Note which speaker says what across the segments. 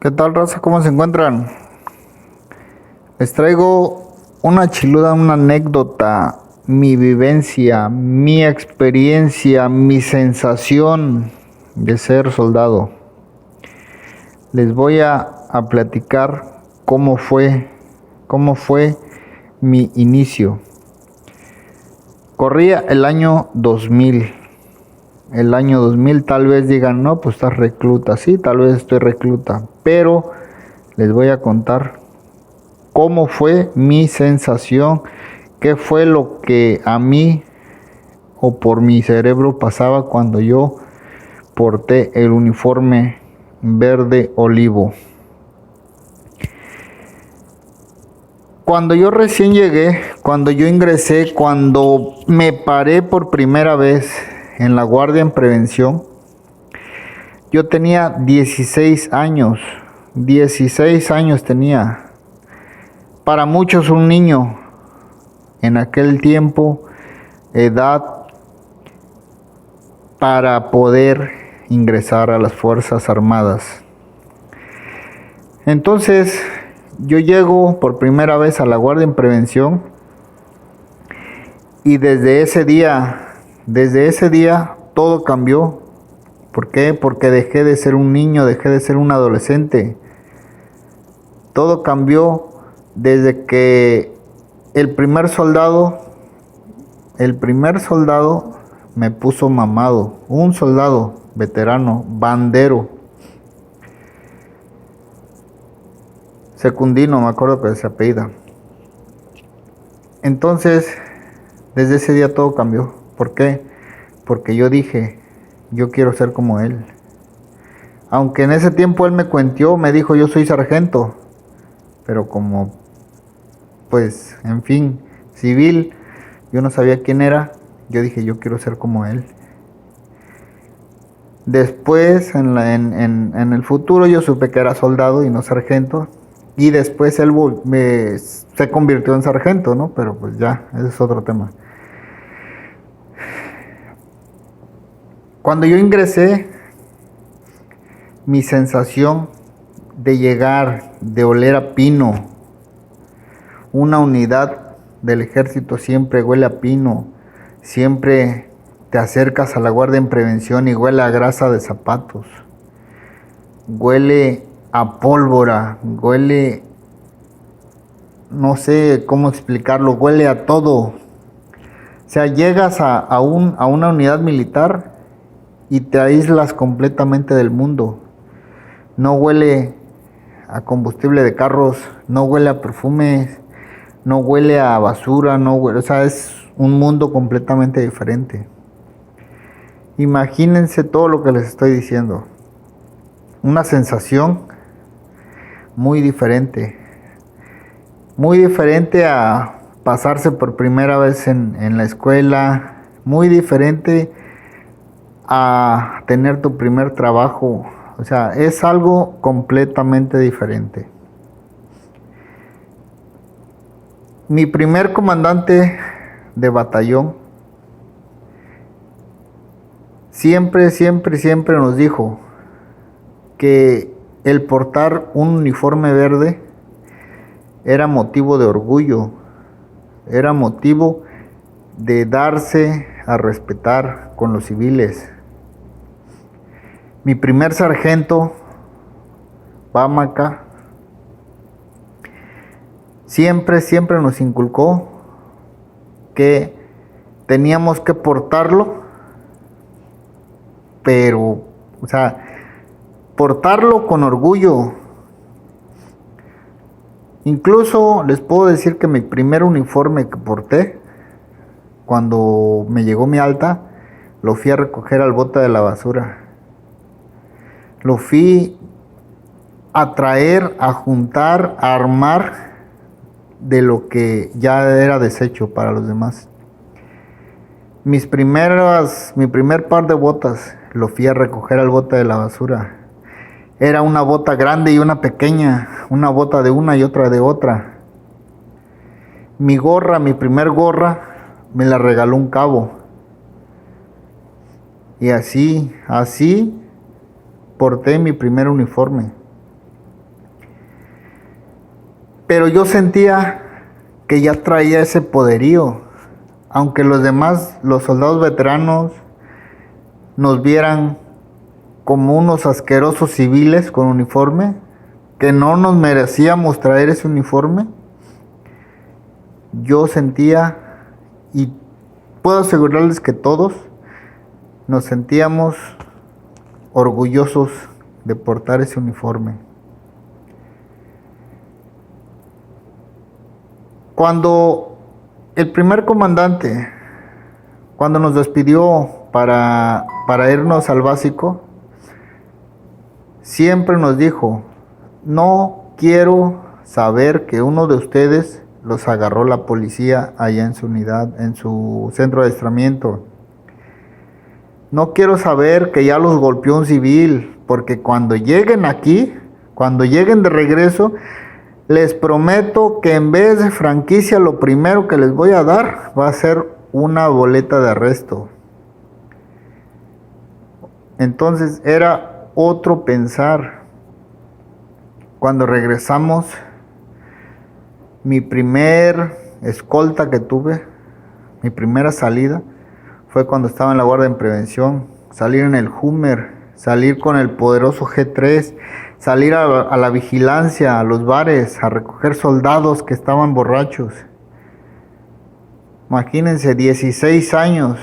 Speaker 1: ¿Qué tal, raza? ¿Cómo se encuentran? Les traigo una chiluda, una anécdota, mi vivencia, mi experiencia, mi sensación de ser soldado. Les voy a platicar cómo fue mi inicio. Corría el año 2000. El año 2000 tal vez digan, no, pues estás recluta. Sí, tal vez estoy recluta, pero les voy a contar cómo fue mi sensación, qué fue lo que a mí o por mi cerebro pasaba cuando yo porté el uniforme verde olivo. Cuando yo recién llegué, cuando yo ingresé, cuando me paré por primera vez en la guardia en prevención, yo tenía 16 años. 16 años tenía. Para muchos un niño. En aquel tiempo, edad para poder ingresar a las Fuerzas Armadas. Entonces, yo llego por primera vez a la guardia en prevención y desde ese día todo cambió. ¿Por qué? Porque dejé de ser un niño, dejé de ser un adolescente. Todo cambió desde que el primer soldado me puso mamado. Un soldado veterano, bandero. Secundino, me acuerdo que se apellida. Entonces, desde ese día todo cambió. ¿Por qué? Porque yo dije, yo quiero ser como él. Aunque en ese tiempo él me cuenteó, me dijo, yo soy sargento. Pero como, pues, en fin, civil, yo no sabía quién era. Yo dije, yo quiero ser como él. Después, en el futuro, yo supe que era soldado y no sargento. Y después él se convirtió en sargento, ¿no? Pero pues ya, ese es otro tema. Cuando yo ingresé, mi sensación de llegar, de oler a pino, una unidad del ejército siempre huele a pino, siempre te acercas a la guardia en prevención y huele a grasa de zapatos, huele a pólvora, huele, no sé cómo explicarlo, huele a todo. O sea, llegas a una unidad militar y te aíslas completamente del mundo. No huele a combustible de carros, no huele a perfumes, no huele a basura, no huele, o sea, es un mundo completamente diferente. Imagínense todo lo que les estoy diciendo. Una sensación muy diferente. Muy diferente a pasarse por primera vez en la escuela. Muy diferente a tener tu primer trabajo. O sea, es algo completamente diferente. Mi primer comandante de batallón siempre nos dijo que el portar un uniforme verde era motivo de orgullo, era motivo de darse a respetar con los civiles. Mi primer sargento, Pamaca, siempre nos inculcó que teníamos que portarlo, pero, o sea, portarlo con orgullo. Incluso les puedo decir que mi primer uniforme que porté, cuando me llegó mi alta, lo fui a recoger al bote de la basura. Lo fui a traer, a juntar, a armar de lo que ya era desecho para los demás. Mi primer par de botas lo fui a recoger al bote de la basura. Era una bota grande y una pequeña, una bota de una y otra de otra. Mi gorra, mi primer gorra, me la regaló un cabo. Y así porté mi primer uniforme. Pero yo sentía que ya traía ese poderío, aunque los demás, los soldados veteranos, nos vieran como unos asquerosos civiles con uniforme, que no nos merecíamos traer ese uniforme. Yo sentía, y puedo asegurarles que todos nos sentíamos orgullosos de portar ese uniforme. Cuando el primer comandante, cuando nos despidió para irnos al básico, siempre nos dijo: no quiero saber que uno de ustedes los agarró la policía allá en su unidad, en su centro de adiestramiento. No quiero saber que ya los golpeó un civil, porque cuando lleguen aquí, cuando lleguen de regreso, les prometo que en vez de franquicia, lo primero que les voy a dar va a ser una boleta de arresto. Entonces era otro pensar. Cuando regresamos, mi primer escolta que tuve, mi primera salida, fue cuando estaba en la guardia en prevención. Salir en el Hummer, salir con el poderoso G3, salir a la vigilancia, a los bares, a recoger soldados que estaban borrachos. Imagínense, 16 años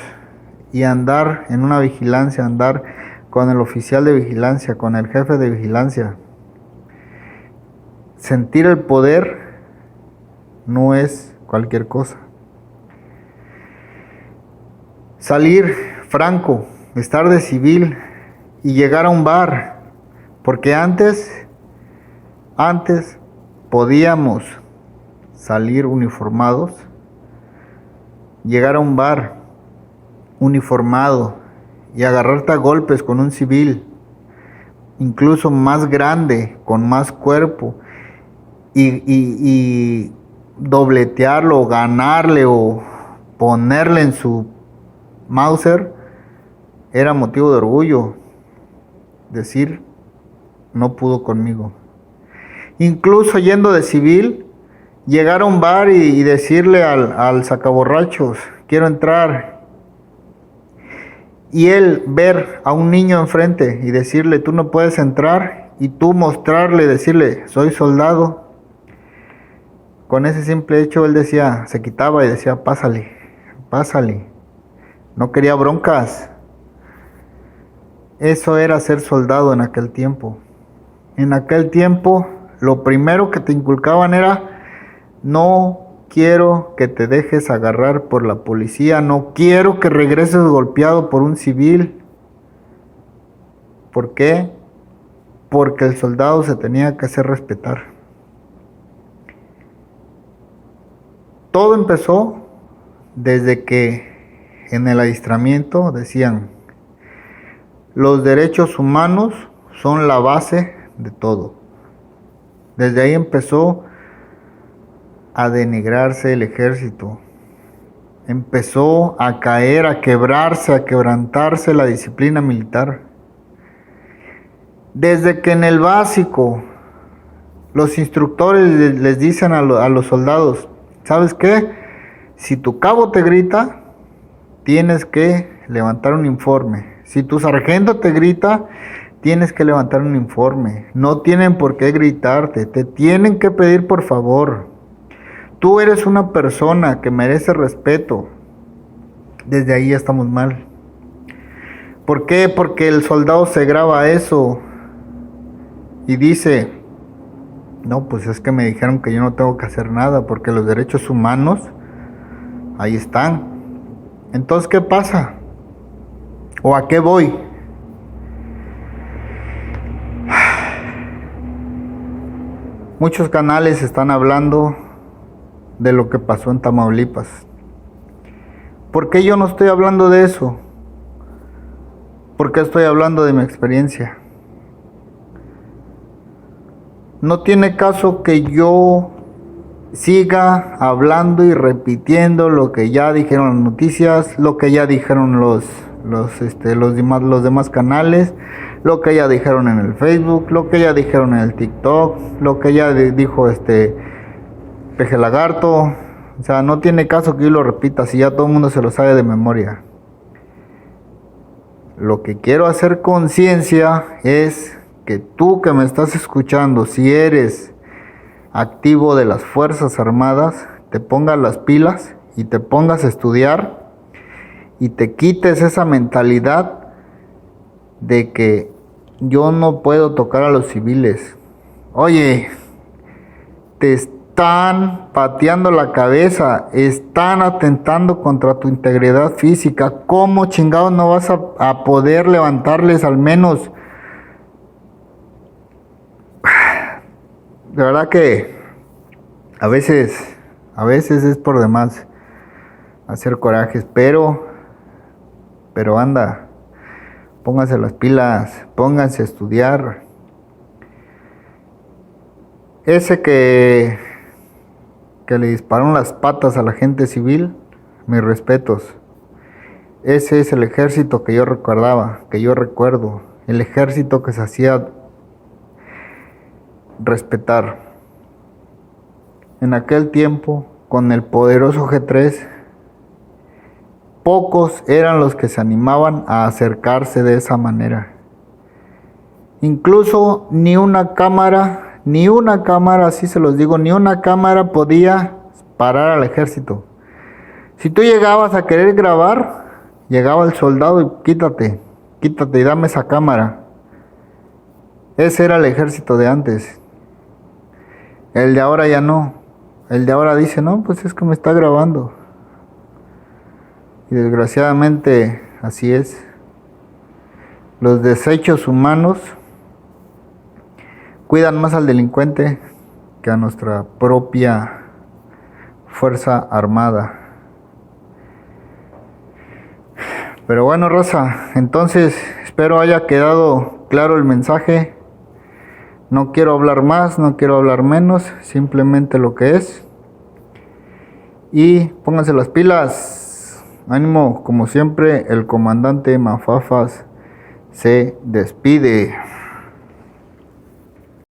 Speaker 1: y andar en una vigilancia, andar con el oficial de vigilancia, con el jefe de vigilancia. Sentir el poder no es cualquier cosa. Salir franco, estar de civil y llegar a un bar, porque antes podíamos salir uniformados, llegar a un bar uniformado y agarrarte a golpes con un civil, incluso más grande, con más cuerpo, y dobletearlo, ganarle o ponerle en su Mauser, era motivo de orgullo. Decir: no pudo conmigo. Incluso yendo de civil, llegar a un bar y decirle al sacaborrachos: quiero entrar. Y él ver a un niño enfrente y decirle: tú no puedes entrar. Y tú mostrarle, decirle: soy soldado. Con ese simple hecho él decía, se quitaba y decía: pásale, pásale. No quería broncas. Eso era ser soldado en aquel tiempo. En aquel tiempo, lo primero que te inculcaban era: no quiero que te dejes agarrar por la policía, no quiero que regreses golpeado por un civil. ¿Por qué? Porque el soldado se tenía que hacer respetar. Todo empezó desde que en el adiestramiento decían: los derechos humanos son la base de todo. Desde ahí empezó a denigrarse el ejército. Empezó a caer, a quebrarse, a quebrantarse la disciplina militar. Desde que en el básico los instructores les dicen a los soldados: ¿sabes qué? Si tu cabo te grita, tienes que levantar un informe. Si tu sargento te grita, tienes que levantar un informe. No tienen por qué gritarte, te tienen que pedir por favor. Tú eres una persona que merece respeto. Desde ahí ya estamos mal. ¿Por qué? Porque el soldado se graba eso y dice: no, pues es que me dijeron que yo no tengo que hacer nada, porque los derechos humanos ahí están. Entonces, ¿qué pasa? ¿O a qué voy? Muchos canales están hablando de lo que pasó en Tamaulipas. ¿Por qué yo no estoy hablando de eso? ¿Por qué estoy hablando de mi experiencia? No tiene caso que yo siga hablando y repitiendo lo que ya dijeron las noticias, lo que ya dijeron los demás canales, lo que ya dijeron en el Facebook, lo que ya dijeron en el TikTok, lo que ya dijo peje lagarto. O sea, no tiene caso que yo lo repita si ya todo el mundo se lo sabe de memoria. Lo que quiero hacer conciencia es que tú que me estás escuchando, si eres activo de las Fuerzas Armadas, te pongas las pilas y te pongas a estudiar y te quites esa mentalidad de que yo no puedo tocar a los civiles. Oye, te están pateando la cabeza, están atentando contra tu integridad física. ¿Cómo chingados no vas a poder levantarles al menos? De verdad que a veces es por demás hacer corajes, pero anda, pónganse las pilas, pónganse a estudiar. Ese que le dispararon las patas a la gente civil, mis respetos. Ese es el ejército que yo recordaba, que yo recuerdo, el ejército que se hacía respetar. En aquel tiempo, con el poderoso G3, pocos eran los que se animaban a acercarse de esa manera. Incluso ni una cámara, así se los digo, ni una cámara podía parar al ejército. Si tú llegabas a querer grabar, llegaba el soldado y quítate y dame esa cámara. Ese era el ejército de antes. El de ahora ya no. El de ahora dice, no, pues es que me está grabando. Y desgraciadamente así es. Los desechos humanos cuidan más al delincuente que a nuestra propia Fuerza Armada. Pero bueno, raza, entonces espero haya quedado claro el mensaje. No quiero hablar más, no quiero hablar menos, simplemente lo que es. Y pónganse las pilas. Ánimo, como siempre, el comandante Mafafas se despide.